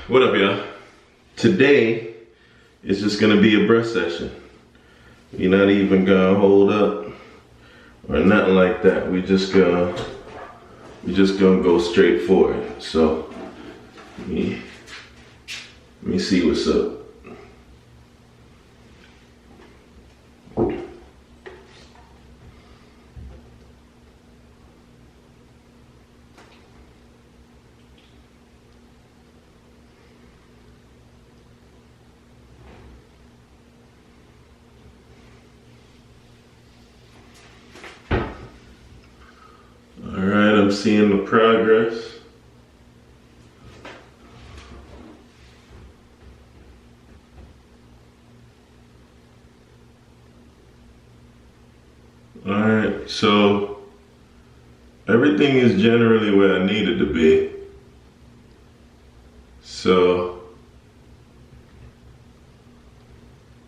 What up, y'all? Today is just gonna be a brush session. You're not even gonna hold up or nothing like that. We just gonna go straight for it. So let me see what's up. Alright, I'm seeing the progress. Alright, so everything is generally where I need it to be. So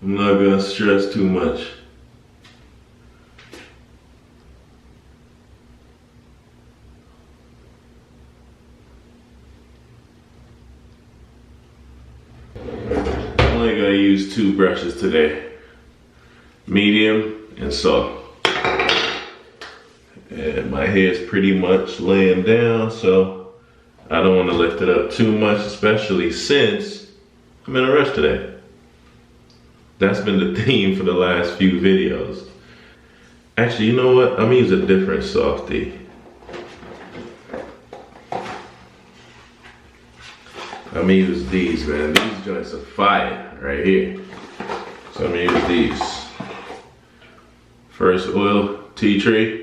I'm not gonna stress too much. I'm only gonna use 2 brushes today, medium and soft. And my hair's pretty much laying down, so I don't want to lift it up too much, especially since I'm in a rush today. That's been the theme for the last few videos. Actually, you know what? I'm gonna use a different softie. I'm gonna use these, man. These joints are fire right here. So I'm gonna use these. First oil, tea tree.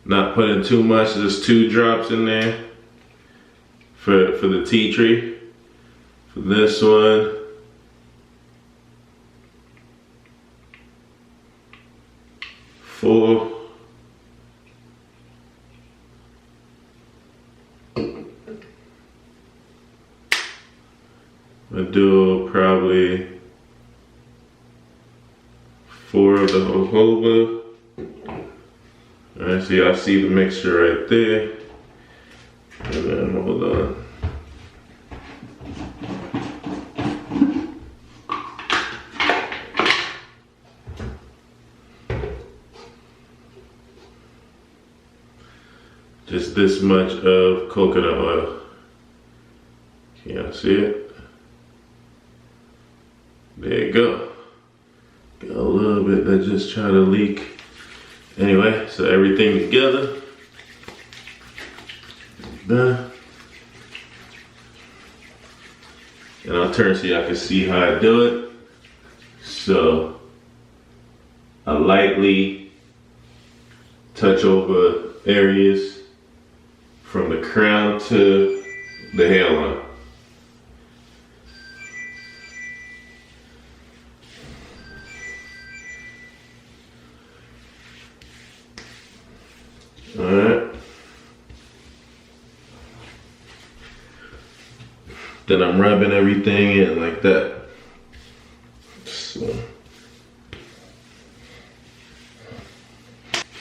Not putting too much, just 2 drops in there for the tea tree. For this one, four. I do probably 4 of the jojoba. Alright, so y'all see the mixture right there. And then hold on. Just this much of coconut oil. Can y'all see it? There you go. Got a little bit that just tried to leak. Anyway, so everything together. Done. And I'll turn so y'all can see how I do it. So I lightly touch over areas from the crown to the hairline. Alright. Then I'm rubbing everything in like that. So.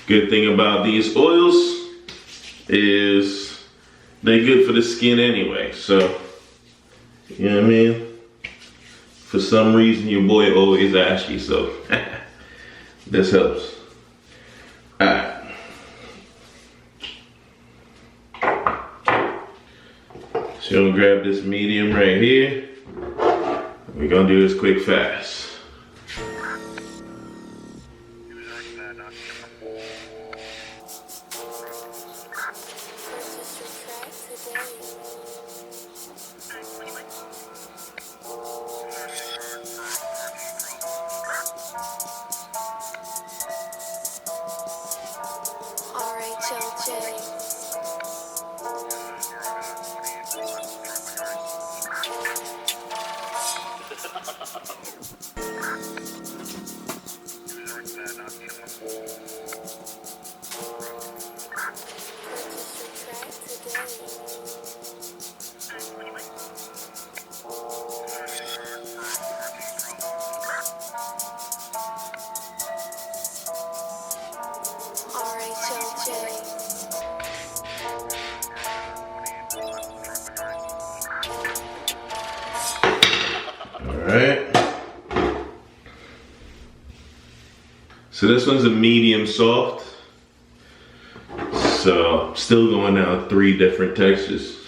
Good thing about these oils is they're good for the skin anyway. So, you know what I mean? For some reason your boy always ashy, so this helps. Alright. So I'm gonna grab this medium right here. We're gonna do this quick fast. All right. So this one's a medium soft. So still going down 3 different textures.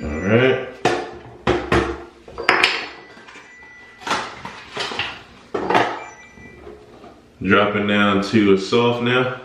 All right. Dropping down to a soft now.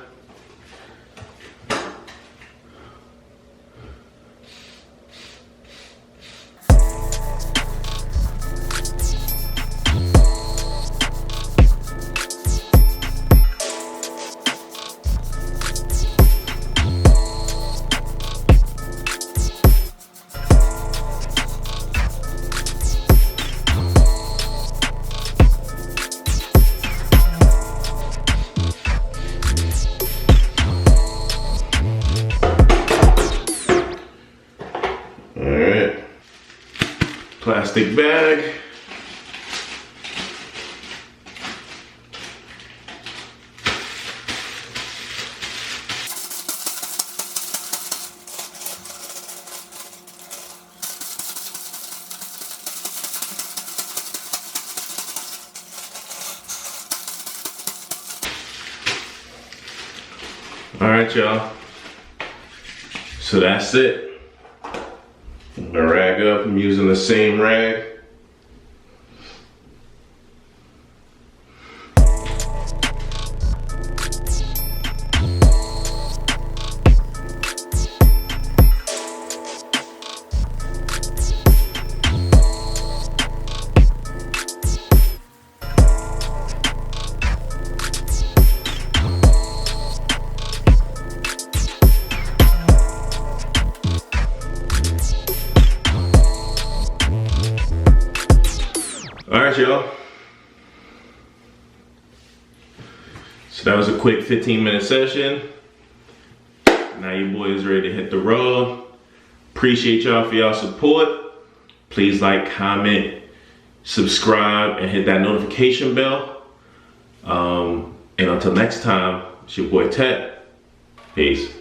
Plastic bag. All right, y'all. So that's it. The rag up, I'm using the same rag. All right, y'all. So that was a quick 15-minute session. Now your boy is ready to hit the road. Appreciate y'all for y'all support. Please like, comment, subscribe, and hit that notification bell. And until next time, it's your boy Ted. Peace.